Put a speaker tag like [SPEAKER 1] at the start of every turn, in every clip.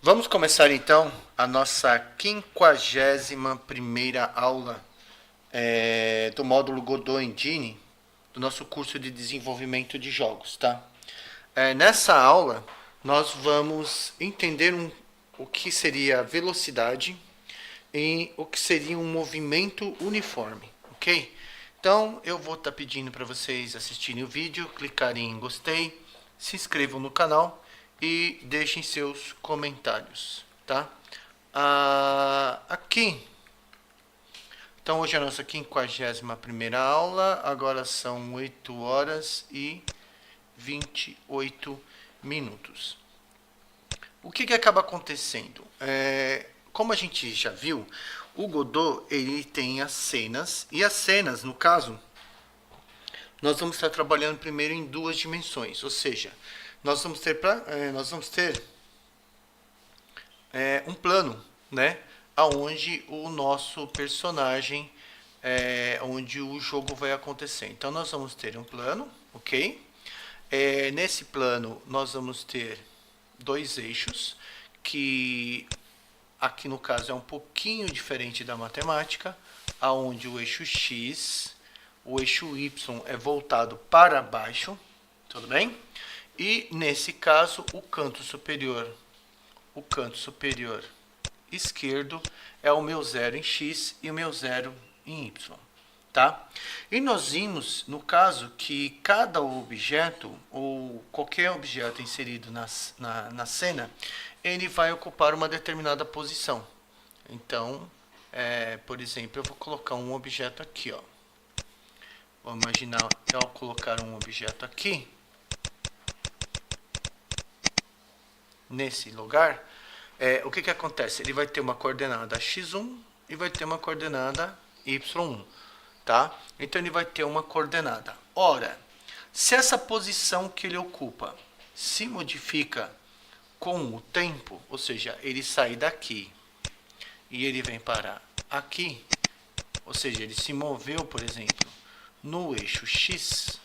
[SPEAKER 1] Vamos começar então a nossa 51ª aula do módulo Godot Engine, do nosso curso de desenvolvimento de jogos, tá? Nessa aula, nós vamos entender o que seria velocidade e o que seria um movimento uniforme, ok? Então, eu vou estar pedindo para vocês assistirem o vídeo, clicarem em gostei, se inscrevam no canal e deixem seus comentários, tá? Aqui, então hoje é a nossa 51ª aula, agora são 8 horas e 28 minutos. O que acaba acontecendo? Como a gente já viu, o Godot ele tem as cenas, e as cenas, no caso, nós vamos estar trabalhando primeiro em duas dimensões, ou seja, nós vamos ter um plano, né, aonde o nosso personagem, onde o jogo vai acontecer. Então nós vamos ter um plano, ok? Nesse plano nós vamos ter dois eixos, que aqui no caso é um pouquinho diferente da matemática, aonde o eixo X, o eixo Y é voltado para baixo, tudo bem? E nesse caso o canto superior esquerdo é o meu zero em X e o meu zero em Y, tá? E nós vimos, no caso, que cada objeto, ou qualquer objeto inserido na cena, ele vai ocupar uma determinada posição. Então, por exemplo, eu vou colocar um objeto aqui, ó. Vamos imaginar eu colocar um objeto aqui, nesse lugar. O que acontece? Ele vai ter uma coordenada x1 e vai ter uma coordenada y1, tá? Então ele vai ter uma coordenada. Ora, se essa posição que ele ocupa se modifica com o tempo, ou seja, ele sai daqui e ele vem parar aqui, ou seja, ele se moveu, por exemplo, no eixo x,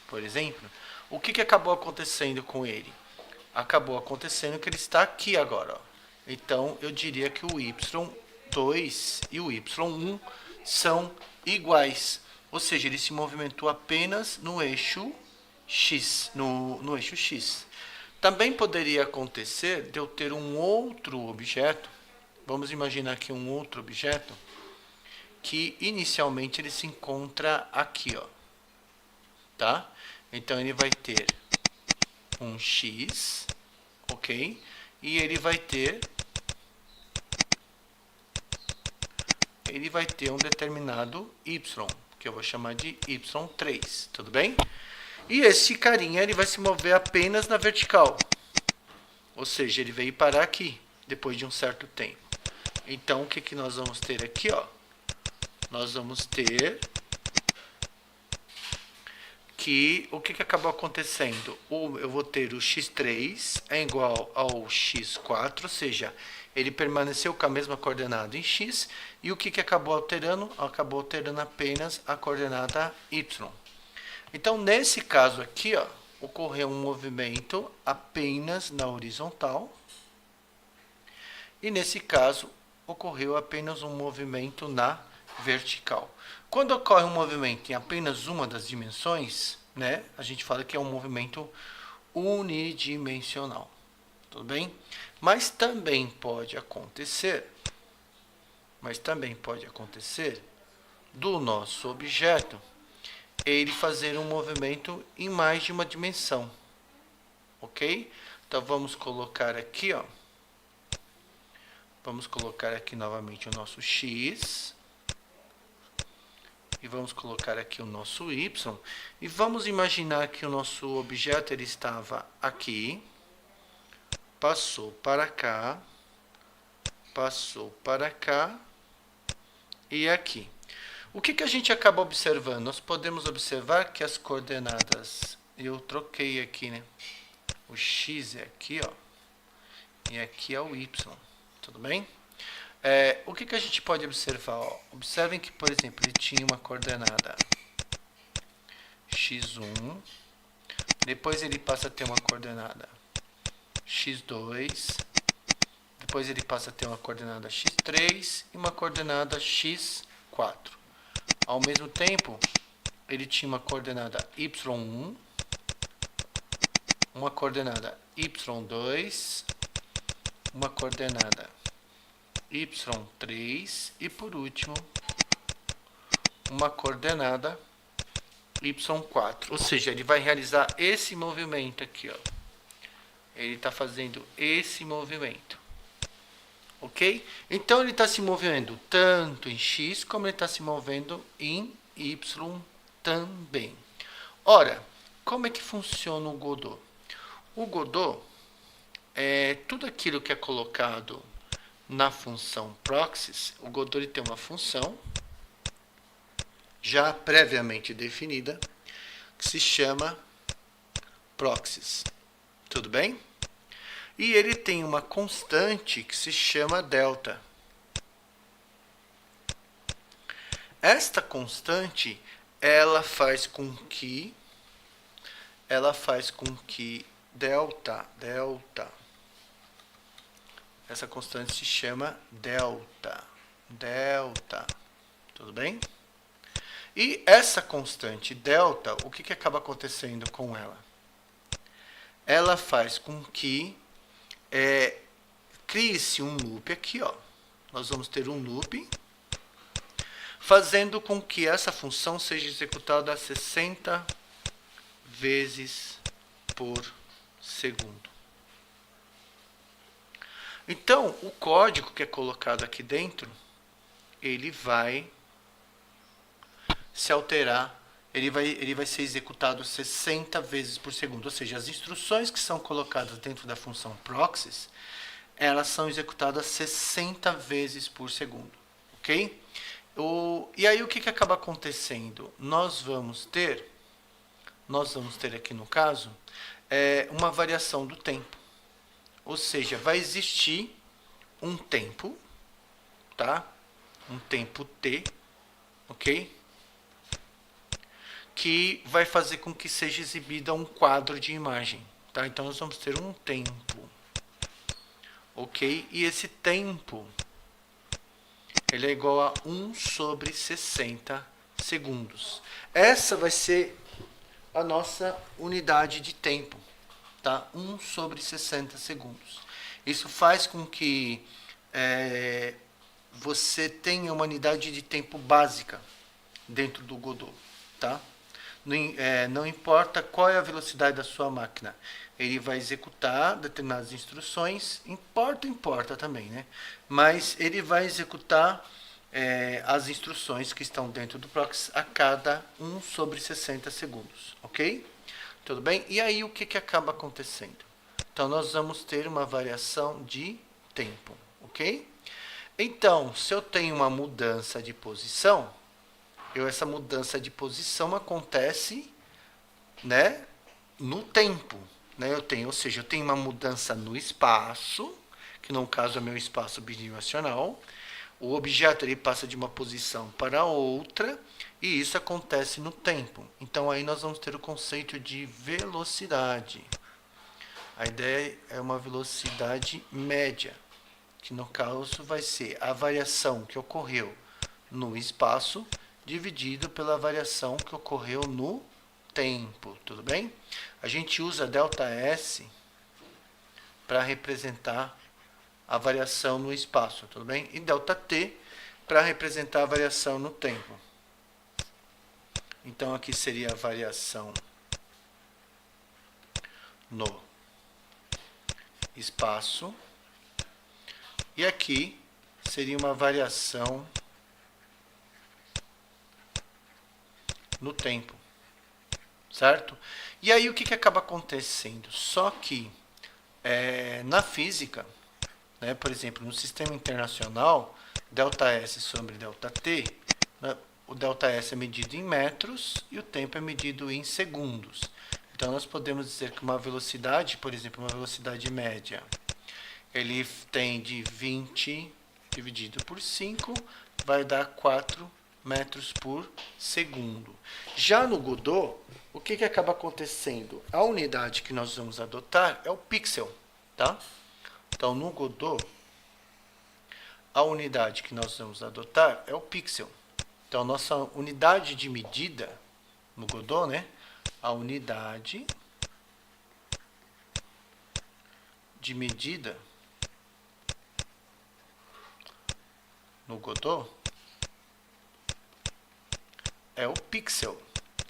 [SPEAKER 1] por exemplo, o que acabou acontecendo com ele? Acabou acontecendo que ele está aqui agora, ó. Então eu diria que o y2 e o y1 são iguais, ou seja, ele se movimentou apenas no eixo x, no eixo x. Também poderia acontecer de eu ter um outro objeto, vamos imaginar aqui um outro objeto, que inicialmente ele se encontra aqui, ó, tá? Então ele vai ter um x, ok? E ele vai ter um determinado y, que eu vou chamar de y3, tudo bem? E esse carinha ele vai se mover apenas na vertical, ou seja, ele veio parar aqui depois de um certo tempo. Então o que nós vamos ter aqui, ó? Nós vamos ter que o que acabou acontecendo? Eu vou ter o x3 é igual ao x4, ou seja, ele permaneceu com a mesma coordenada em x, e o que acabou alterando? Acabou alterando apenas a coordenada y. Então, nesse caso aqui, ó, ocorreu um movimento apenas na horizontal, e nesse caso ocorreu apenas um movimento na vertical. Quando ocorre um movimento em apenas uma das dimensões, né, a gente fala que é um movimento unidimensional, tudo bem? Mas também pode acontecer do nosso objeto ele fazer um movimento em mais de uma dimensão, ok? Então vamos colocar aqui, ó, vamos colocar aqui novamente o nosso x. E vamos colocar aqui o nosso y. E vamos imaginar que o nosso objeto ele estava aqui. Passou para cá. Passou para cá. E aqui. O que a gente acaba observando? Nós podemos observar que as coordenadas... Eu troquei aqui, né? O x é aqui, ó. E aqui é o y. Tudo bem? O que a gente pode observar? Ó? Observem que, por exemplo, ele tinha uma coordenada x1, depois ele passa a ter uma coordenada x2, depois ele passa a ter uma coordenada x3 e uma coordenada x4. Ao mesmo tempo, ele tinha uma coordenada y1, uma coordenada y2, uma coordenada y3 e, por último, uma coordenada y4. Ou seja, ele vai realizar esse movimento aqui, ó. Ele está fazendo esse movimento. Ok? Então, ele está se movendo tanto em x, como ele está se movendo em y também. Ora, como é que funciona o Godot? O Godot é tudo aquilo que é colocado na função proxies. O Godot ele tem uma função já previamente definida que se chama proxies. Tudo bem? E ele tem uma constante que se chama delta. Esta constante, ela faz com que delta, essa constante se chama delta, tudo bem? E essa constante delta, o que acaba acontecendo com ela? Ela faz com que crie-se um loop aqui, ó. Nós vamos ter um loop fazendo com que essa função seja executada 60 vezes por segundo. Então, o código que é colocado aqui dentro, ele vai se alterar, ele vai ser executado 60 vezes por segundo. Ou seja, as instruções que são colocadas dentro da função proxies, elas são executadas 60 vezes por segundo. Ok? E aí o que acaba acontecendo? Nós vamos ter aqui no caso, uma variação do tempo. Ou seja, vai existir um tempo, tá? Um tempo t, ok? Que vai fazer com que seja exibida um quadro de imagem, tá? Então, nós vamos ter um tempo, ok? E esse tempo, ele é igual a 1 sobre 60 segundos. Essa vai ser a nossa unidade de tempo, tá? 1 sobre 60 segundos. Isso faz com que você tenha uma unidade de tempo básica dentro do Godot, tá? Não importa qual é a velocidade da sua máquina, ele vai executar determinadas instruções, importa também, né? Mas ele vai executar as instruções que estão dentro do proxy a cada 1 sobre 60 segundos, ok? Tudo bem? E aí o que acaba acontecendo? Então nós vamos ter uma variação de tempo, ok? Então, se eu tenho uma mudança de posição, essa mudança de posição acontece, né, no tempo, né? Ou seja, eu tenho uma mudança no espaço, que no caso é meu espaço bidimensional. O objeto ele passa de uma posição para outra e isso acontece no tempo. Então aí nós vamos ter o conceito de velocidade. A ideia é uma velocidade média, que no caso vai ser a variação que ocorreu no espaço dividido pela variação que ocorreu no tempo, tudo bem? A gente usa ΔS para representar a variação no espaço, tudo bem? E ΔT para representar a variação no tempo. Então aqui seria a variação no espaço e aqui seria uma variação no tempo, certo? E aí o que acaba acontecendo? Só que na física, né, por exemplo, no sistema internacional, ΔS sobre ΔT, né, o ΔS é medido em metros e o tempo é medido em segundos. Então nós podemos dizer que uma velocidade, por exemplo, uma velocidade média, ele tem de 20 dividido por 5, vai dar 4 metros por segundo. Já no Godot, o que acaba acontecendo? A unidade que nós vamos adotar é o pixel, tá? Então, no Godot, a unidade que nós vamos adotar é o pixel. Então, nossa unidade de medida no Godot, né? A unidade de medida no Godot é o pixel,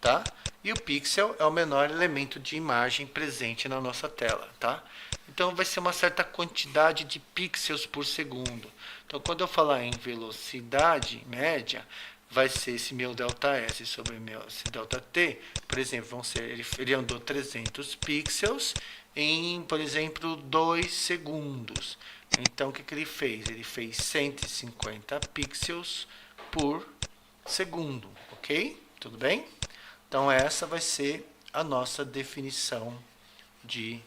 [SPEAKER 1] tá? E o pixel é o menor elemento de imagem presente na nossa tela, tá? Então vai ser uma certa quantidade de pixels por segundo. Então quando eu falar em velocidade média, vai ser esse meu ΔS sobre esse ΔT, por exemplo, vão ser, ele andou 300 pixels em, por exemplo, 2 segundos. Então o que ele fez? Ele fez 150 pixels por segundo, ok? Tudo bem? Então essa vai ser a nossa definição de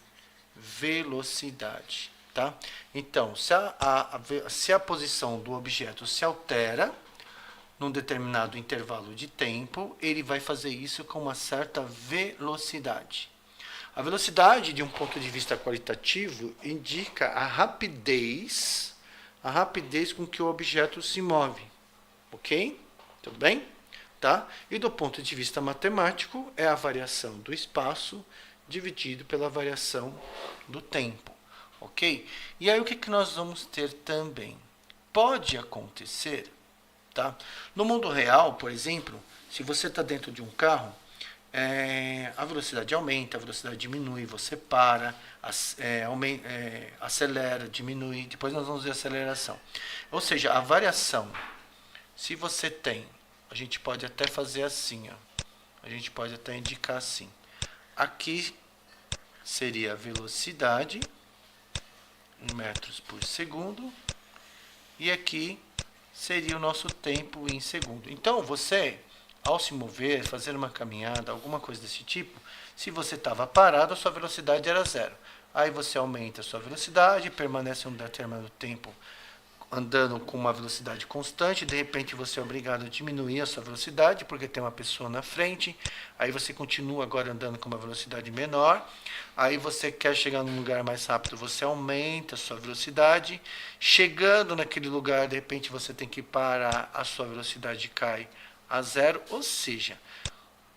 [SPEAKER 1] velocidade, tá? Então, se a posição do objeto se altera num determinado intervalo de tempo, ele vai fazer isso com uma certa velocidade. A velocidade, de um ponto de vista qualitativo, indica a rapidez com que o objeto se move, ok? Tudo bem? Tá? E do ponto de vista matemático, é a variação do espaço dividido pela variação do tempo, ok? E aí o que nós vamos ter também? Pode acontecer, tá? No mundo real, por exemplo, se você está dentro de um carro, a velocidade aumenta, a velocidade diminui, você para, acelera, diminui, depois nós vamos ver a aceleração. Ou seja, a variação, se você tem, a gente pode até fazer assim, ó, a gente pode até indicar assim. Aqui seria a velocidade em metros por segundo e aqui seria o nosso tempo em segundo. Então você, ao se mover, fazer uma caminhada, alguma coisa desse tipo, se você estava parado, a sua velocidade era 0. Aí você aumenta a sua velocidade, permanece um determinado tempo andando com uma velocidade constante, de repente você é obrigado a diminuir a sua velocidade, porque tem uma pessoa na frente, aí você continua agora andando com uma velocidade menor, aí você quer chegar num lugar mais rápido, você aumenta a sua velocidade, chegando naquele lugar, de repente você tem que parar, a sua velocidade cai a 0, ou seja,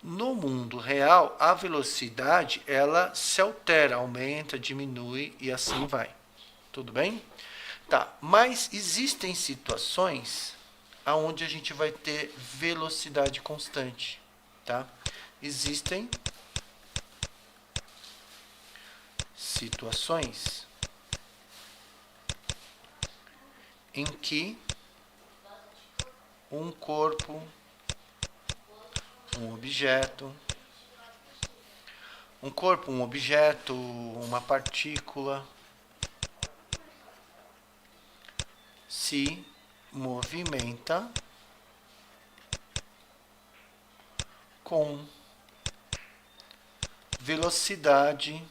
[SPEAKER 1] no mundo real, a velocidade, ela se altera, aumenta, diminui e assim vai. Tudo bem? Tá, mas existem situações onde a gente vai ter velocidade constante, tá? Existem situações em que um corpo, um objeto, uma partícula se movimenta com velocidade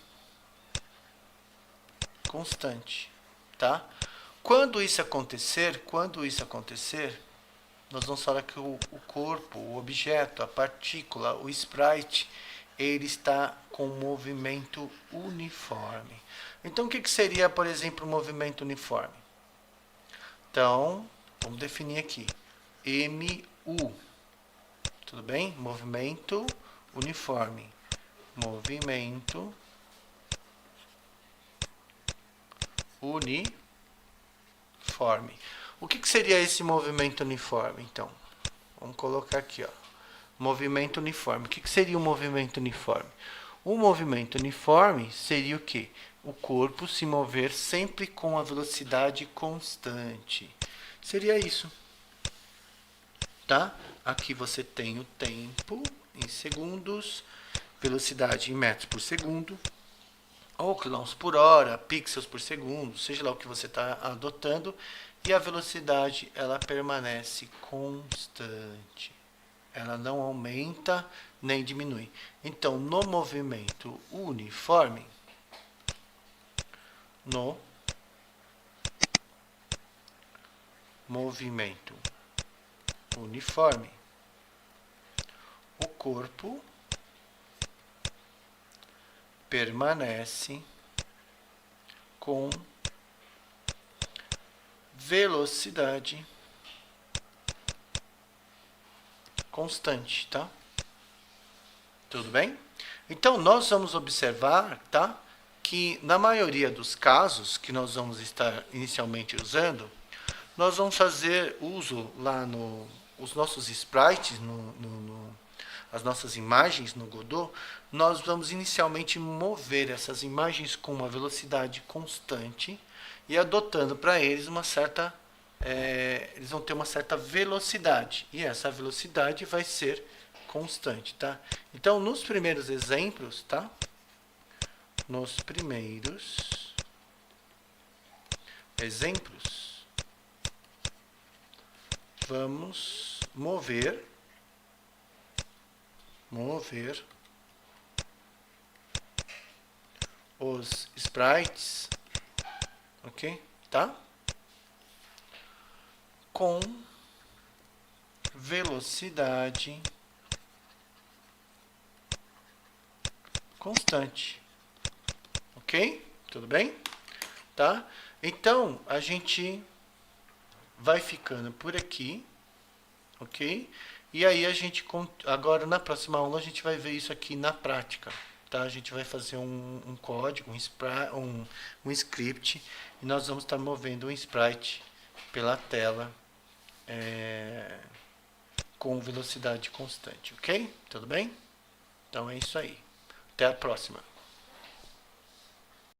[SPEAKER 1] constante, tá? Quando isso acontecer, nós vamos falar que o corpo, o objeto, a partícula, o sprite, ele está com movimento uniforme. Então, o que seria, por exemplo, um movimento uniforme? Então, vamos definir aqui. MU. Tudo bem? Movimento uniforme. Movimento uniforme. O que seria esse movimento uniforme, então? Vamos colocar aqui, ó. Movimento uniforme. O que seria um movimento uniforme? Um movimento uniforme seria o quê? O corpo se mover sempre com a velocidade constante. Seria isso. Tá? Aqui você tem o tempo em segundos, velocidade em metros por segundo, ou quilômetros por hora, pixels por segundo, seja lá o que você está adotando, e a velocidade ela permanece constante. Ela não aumenta nem diminui. Então, no movimento uniforme, o corpo permanece com velocidade constante, tá? Tudo bem? Então, nós vamos observar, tá? Que na maioria dos casos que nós vamos estar inicialmente usando, nós vamos fazer uso lá no os nossos sprites, as nossas imagens no Godot, nós vamos inicialmente mover essas imagens com uma velocidade constante e adotando para eles uma certa eles vão ter uma certa velocidade e essa velocidade vai ser constante, tá? Então, nos primeiros exemplos, tá? Nos primeiros exemplos, vamos mover os sprites, ok? Tá? Com velocidade constante, ok? Tudo bem? Tá? Então, a gente vai ficando por aqui, ok? E aí a gente, agora na próxima aula a gente vai ver isso aqui na prática, tá? A gente vai fazer um código, um script, e nós vamos estar movendo um sprite pela tela com velocidade constante, ok? Tudo bem? Então é isso aí. Até a próxima.